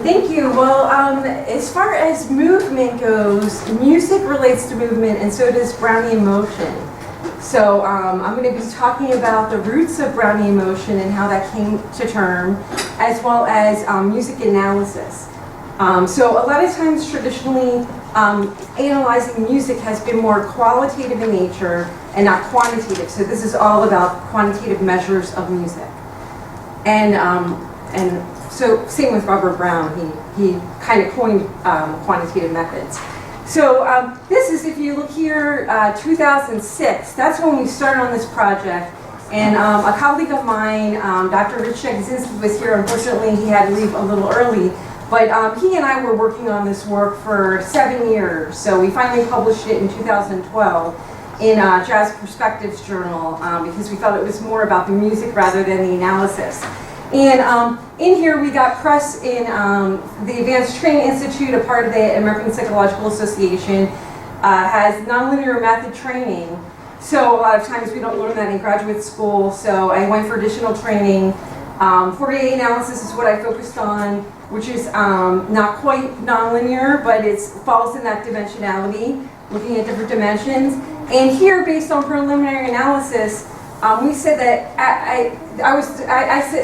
Thank you. Well, as far as movement goes, music relates to movement, and so does Brownian motion. So I'm going to be talking about the roots of Brownian motion and how that came to term, as well as music analysis. So a lot of times, traditionally, analyzing music has been more qualitative in nature and not quantitative. So this is all about quantitative measures of music. And so same with Robert Brown. He kind of coined quantitative methods. So this is, if you look here, 2006. That's when we started on this project. And a colleague of mine, Dr. Rich Charyton, was here. Unfortunately, he had to leave a little early. But he and I were working on this work for 7 years. So we finally published it in 2012 in Jazz Perspectives Journal because we felt it was more about the music rather than the analysis. And in here we got press in the Advanced Training Institute, a part of the American Psychological Association, has nonlinear method training. So a lot of times we don't learn that in graduate school, so I went for additional training. Fourier analysis is what I focused on, which is not quite nonlinear, but it falls in that dimensionality, looking at different dimensions. And here, based on preliminary analysis, we said that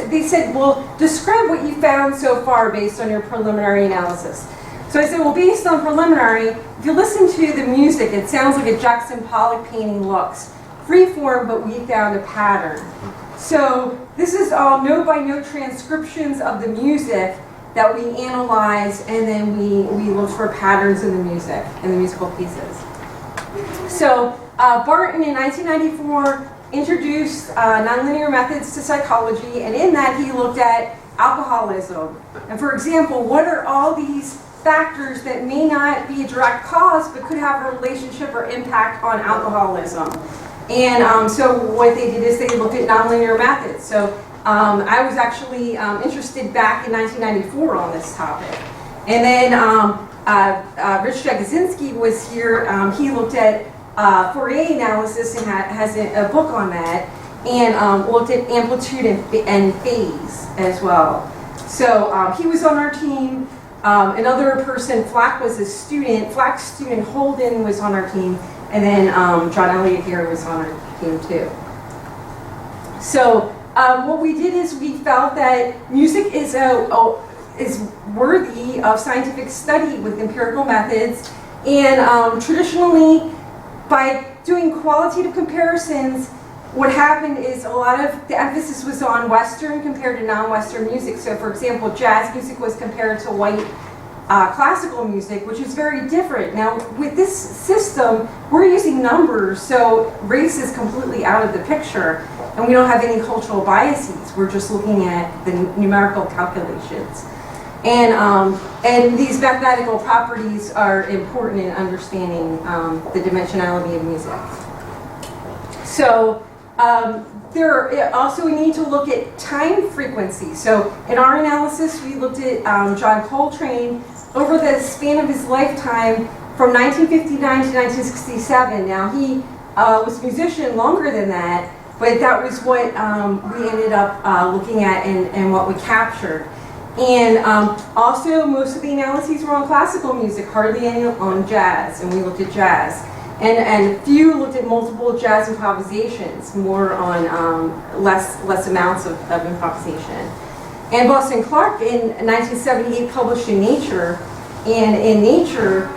they said, well, describe what you found so far based on your preliminary analysis. So I said, well, based on preliminary, if you listen to the music, it sounds like a Jackson Pollock painting looks. Freeform, but we found a pattern. So this is all note-by-note transcriptions of the music that we analyze, and then we look for patterns in the music, in the musical pieces. So Barton in 1994 introduced nonlinear methods to psychology, and in that he looked at alcoholism. And for example, what are all these factors that may not be a direct cause but could have a relationship or impact on alcoholism? And so what they did is they looked at nonlinear methods. So I was actually interested back in 1994 on this topic. And then Rich Jagosinski was here. He looked at Fourier analysis and has a book on that, and looked at amplitude and phase as well. So he was on our team. Another person, Flack's student Holden was on our team, and then John Elliott here was on our team too. So what we did is we felt that music is worthy of scientific study with empirical methods, and traditionally, by doing qualitative comparisons, what happened is a lot of the emphasis was on Western compared to non-Western music. So for example, jazz music was compared to white classical music, which is very different. Now with this system, we're using numbers, so race is completely out of the picture, and we don't have any cultural biases. We're just looking at the numerical calculations. And these mathematical properties are important in understanding the dimensionality of music. So also we need to look at time frequency. So in our analysis, we looked at John Coltrane over the span of his lifetime from 1959 to 1967. Now he was a musician longer than that, but that was what we ended up looking at and what we captured. And also, most of the analyses were on classical music, hardly any on jazz, and we looked at jazz. And few looked at multiple jazz improvisations, more on less amounts of improvisation. And Boston Clark in 1978 published in Nature, and in Nature,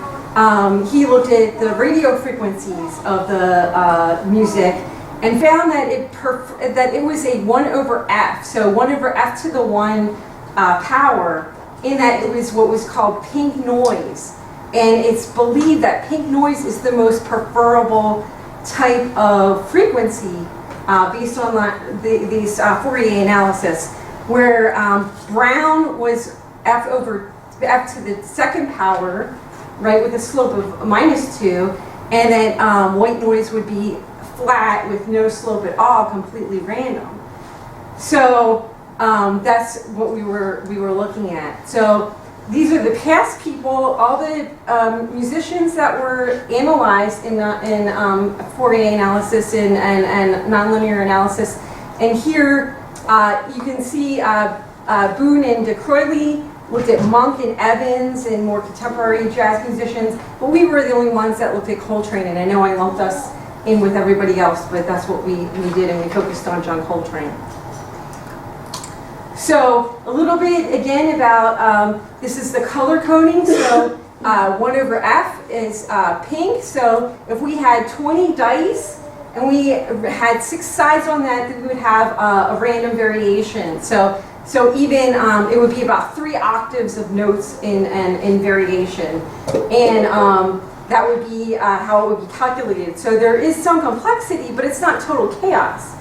he looked at the radio frequencies of the music and found that it was a 1 over f, so 1 over f to the 1 power, in that it was what was called pink noise. And it's believed that pink noise is the most preferable type of frequency based on these Fourier analysis, where brown was f to the second power, right, with a slope of -2, and then white noise would be flat with no slope at all, completely random. So that's what we were looking at. So these are the past people, all the musicians that were analyzed in Fourier analysis and nonlinear analysis. And here you can see Boone and de Croixley looked at Monk and Evans and more contemporary jazz musicians, but we were the only ones that looked at Coltrane, and I know I lumped us in with everybody else, but that's what we did, and we focused on John Coltrane. So a little bit again about, this is the color coding, so 1/F is pink, so if we had 20 dice, and we had 6 sides on that, then we would have a random variation. So even it would be about 3 octaves of notes in variation, and that would be how it would be calculated. So there is some complexity, but it's not total chaos.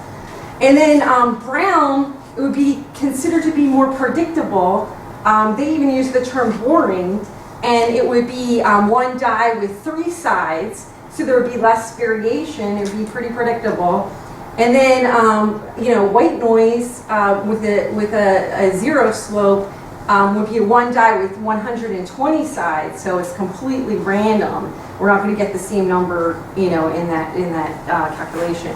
And then brown, it would be considered to be more predictable. They even use the term boring, and it would be 1 die with 3 sides. So there would be less variation. It would be pretty predictable. And then, white noise with a 0 slope would be a 1 die with 120 sides. So it's completely random. We're not going to get the same number, in that calculation.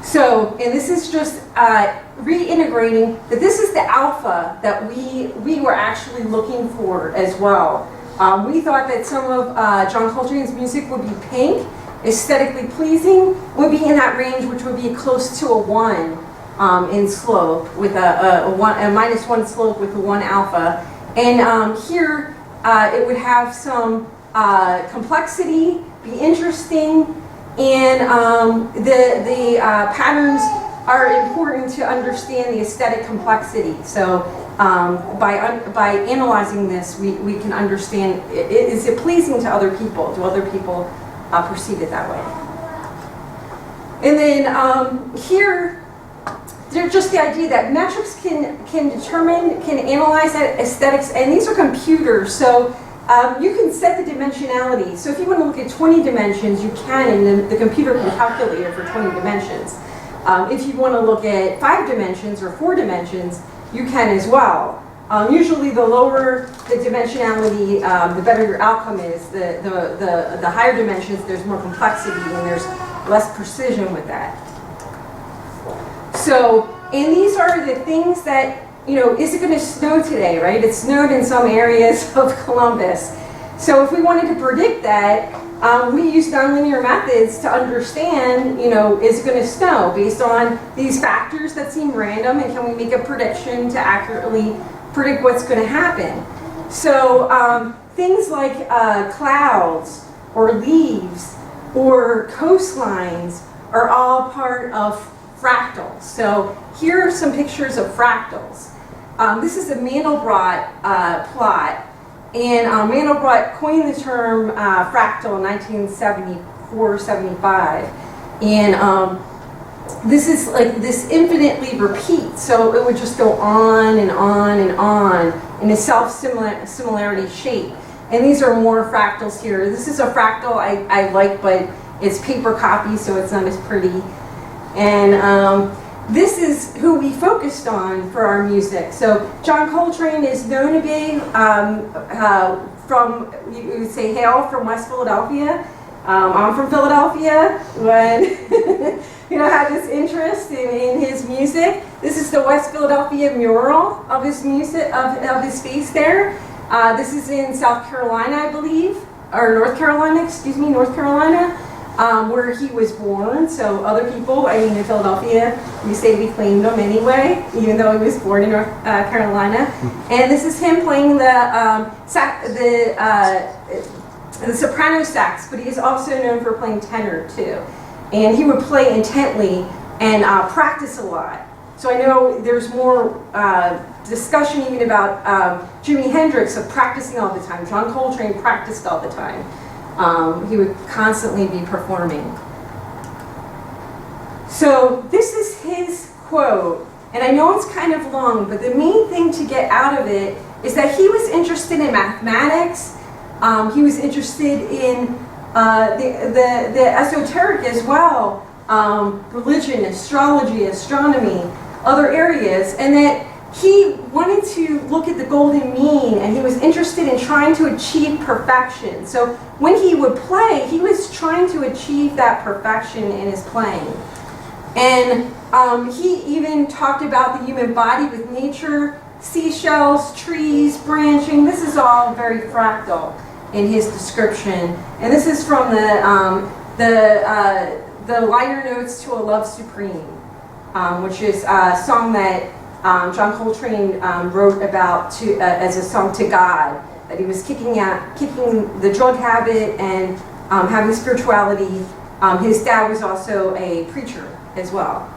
So, and this is just reintegrating that this is the alpha that we were actually looking for as well. We thought that some of John Coltrane's music would be pink, aesthetically pleasing, would be in that range, which would be close to a 1 in slope, with a -1 slope with a 1 alpha. And here it would have some complexity, be interesting, and the patterns are important to understand the aesthetic complexity. So by analyzing this, we can understand, is it pleasing to other people? Do other people perceive it that way? And then here, there's just the idea that metrics can analyze that aesthetics, and these are computers, so you can set the dimensionality. So if you want to look at 20 dimensions, you can, and the computer can calculate it for 20 dimensions. If you want to look at 5 dimensions or 4 dimensions, you can as well. Usually the lower the dimensionality, the better your outcome is. The higher dimensions, there's more complexity and there's less precision with that. So, and these are the things that, is it going to snow today, right? It snowed in some areas of Columbus. So if we wanted to predict that, we use nonlinear methods to understand, is it going to snow based on these factors that seem random, and can we make a prediction to accurately predict what's going to happen? So things like clouds or leaves or coastlines are all part of fractals. So here are some pictures of fractals. This is a Mandelbrot plot. And Mandelbrot coined the term fractal in 1974-75, and this is like this infinitely repeats, so it would just go on and on and on in a self-similarity shape. And these are more fractals here. This is a fractal I like, but it's paper copy, so it's not as pretty. And this is who we focused on for our music. So John Coltrane is known to be from, you would say, hail from West Philadelphia. I'm from Philadelphia, but had this interest in his music. This is the West Philadelphia mural of his music, of his face there. This is in South Carolina, I believe, or North Carolina, where he was born. So other people, in Philadelphia, we say we claimed him anyway, even though he was born in North Carolina. And this is him playing the soprano sax, but he is also known for playing tenor too. And he would play intently and practice a lot. So I know there's more discussion even about Jimi Hendrix of practicing all the time. John Coltrane practiced all the time. He would constantly be performing. So this is his quote, and I know it's kind of long, but the main thing to get out of it is that he was interested in mathematics. He was interested in the esoteric as well, religion, astrology, astronomy, other areas, and that he wanted to look at the golden mean, and he was interested in trying to achieve perfection. So when he would play, he was trying to achieve that perfection in his playing. And he even talked about the human body with nature seashells, trees, branching. This is all very fractal in his description. And this is from the liner notes to A Love Supreme, which is a song that John Coltrane wrote about as a song to God, that he was kicking the drug habit and having spirituality. His dad was also a preacher as well.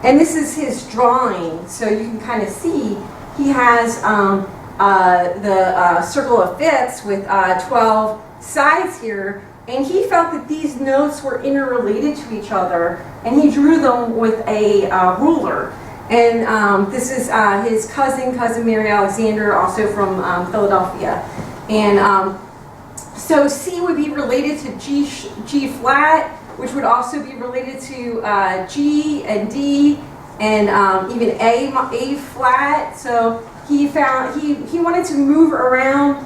And this is his drawing, so you can kind of see he has the circle of fifths with 12 sides here, and he felt that these notes were interrelated to each other, and he drew them with a ruler. And this is his cousin Mary Alexander, also from Philadelphia. And so C would be related to G flat, which would also be related to G and D, and even A flat. So he found he wanted to move around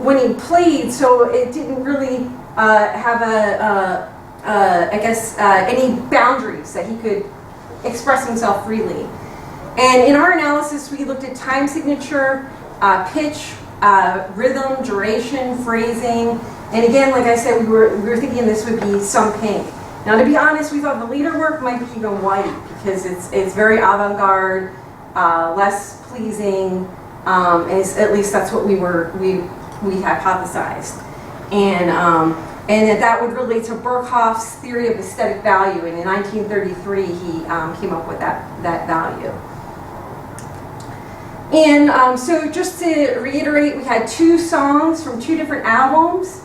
when he played, so it didn't really have any boundaries that he could express himself freely. And in our analysis, we looked at time signature, pitch, rhythm, duration, phrasing, and again, like I said, we were thinking this would be some pink. Now, to be honest, we thought the later work might be even white because it's very avant-garde, less pleasing. At least that's what we hypothesized, and that would relate to Berkhoff's theory of aesthetic value. And in 1933, he came up with that value. And so just to reiterate, we had 2 songs from 2 different albums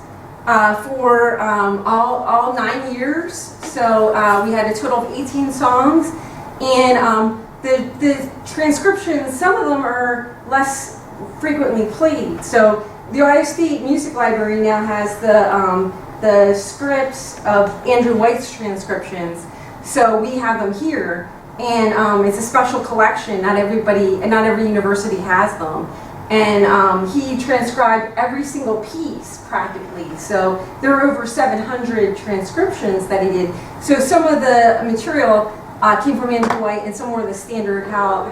for all 9 years. So we had a total of 18 songs. And the transcriptions, some of them are less frequently played. So the Ohio State Music Library now has the scripts of Andrew White's transcriptions. So we have them here. And it's a special collection. Not every university has them. And he transcribed every single piece practically. So there are over 700 transcriptions that he did. So some of the material came from Andrew White, and some were the standard Hal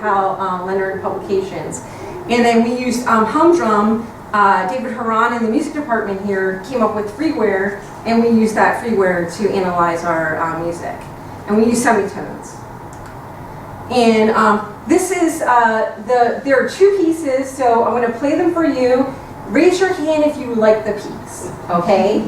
Leonard publications. And then we used Humdrum. David Haran in the music department here came up with freeware, and we used that freeware to analyze our music. And we used semitones. And this is, there are 2 pieces, so I'm going to play them for you. Raise your hand if you like the piece, okay?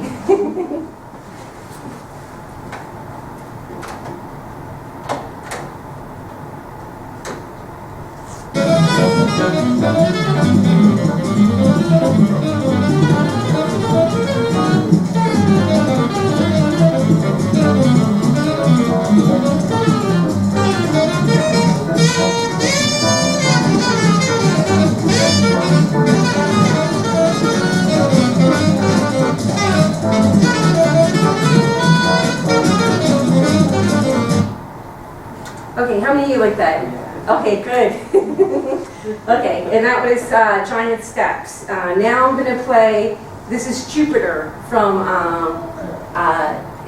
Okay, how many of you like that? Okay, good. Okay, and that was Giant Steps. Now I'm going to play, this is Jupiter from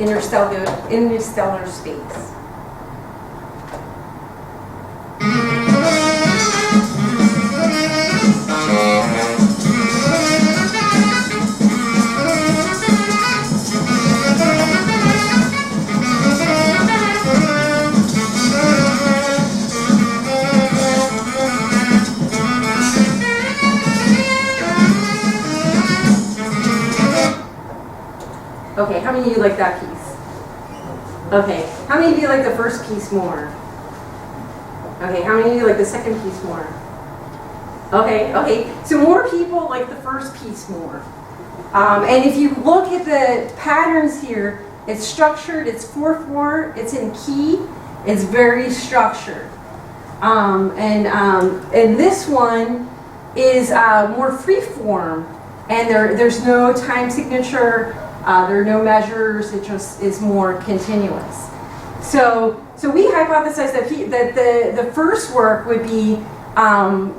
Interstellar Space. Okay, how many of you like that piece? Okay, how many of you like the first piece more? Okay, how many of you like the second piece more? Okay, so more people like the first piece more. And if you look at the patterns here, it's structured, it's 4/4, it's in key, it's very structured. And this one is more free form, and there's no time signature. There are no measures. It just is more continuous. So we hypothesized that the first work would be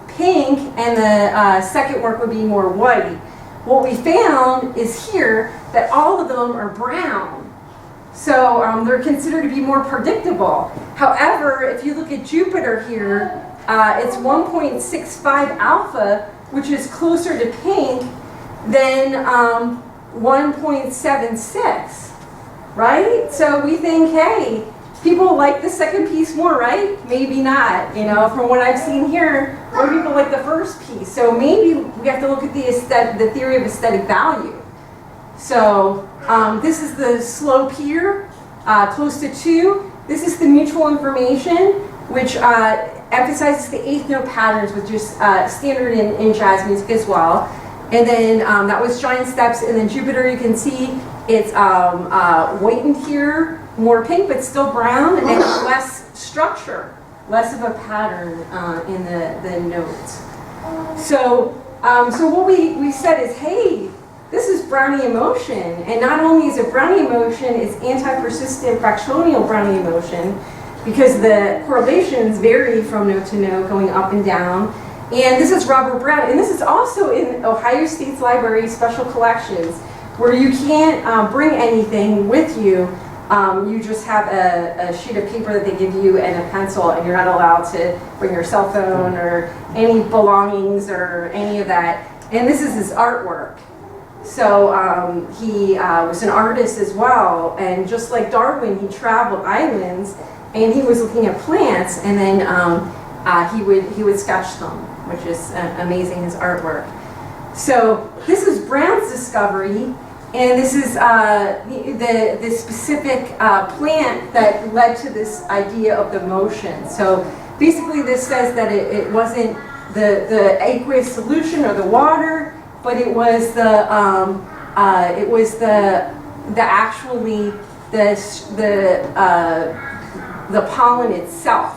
pink, and the second work would be more white. What we found is here that all of them are brown. So they're considered to be more predictable. However, if you look at Jupiter here, it's 1.65 alpha, which is closer to pink than 1.76, right? So we think, hey, people like the second piece more, right? Maybe not, you know, from what I've seen here, more people like the first piece. So maybe we have to look at the theory of aesthetic value. So this is the slope here, close to 2. This is the mutual information, which emphasizes the eighth note patterns, which is standard in jazz music as well. And then that was giant steps. And then Jupiter, you can see it's whitened here, more pink, but still brown, and less structure, less of a pattern in the notes. So, so what we said is, hey, this is Brownian motion, and not only is it Brownian motion, it's anti-persistent fractional Brownian motion, because the correlations vary from note to note, going up and down. And this is Robert Brown, and this is also in Ohio State's Library Special Collections, where you can't bring anything with you. You just have a sheet of paper that they give you and a pencil, and you're not allowed to bring your cell phone or any belongings or any of that. And this is his artwork. So he was an artist as well, and just like Darwin, he traveled islands, and he was looking at plants, and then he would sketch them, which is amazing, his artwork. So this is Brown's discovery, and this is the specific plant that led to this idea of the motion. So basically this says that it wasn't the aqueous solution or the water, but it was the actually the pollen itself,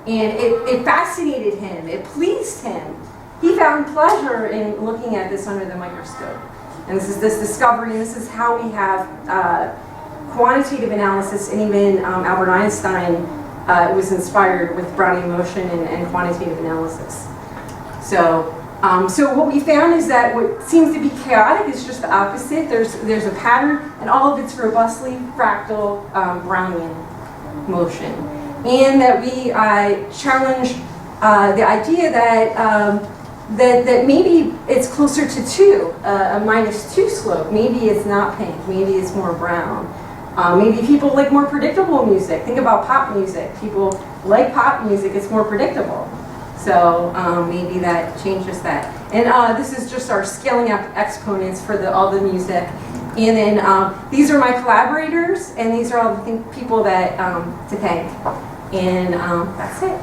and it fascinated him. It pleased him. He found pleasure in looking at this under the microscope. And this is this discovery, and this is how we have quantitative analysis, and even Albert Einstein was inspired with Brownian motion and quantitative analysis. So. So what we found is that what seems to be chaotic is just the opposite. There's a pattern, and all of it's robustly fractal Brownian motion. And that we challenge the idea that, that maybe it's closer to 2, a -2 slope. Maybe it's not pink, maybe it's more brown. Maybe people like more predictable music. Think about pop music. People like pop music, it's more predictable. So maybe that changes that. And this is just our scaling up exponents for all the music. And then these are my collaborators, and these are all the people that to thank. And that's it.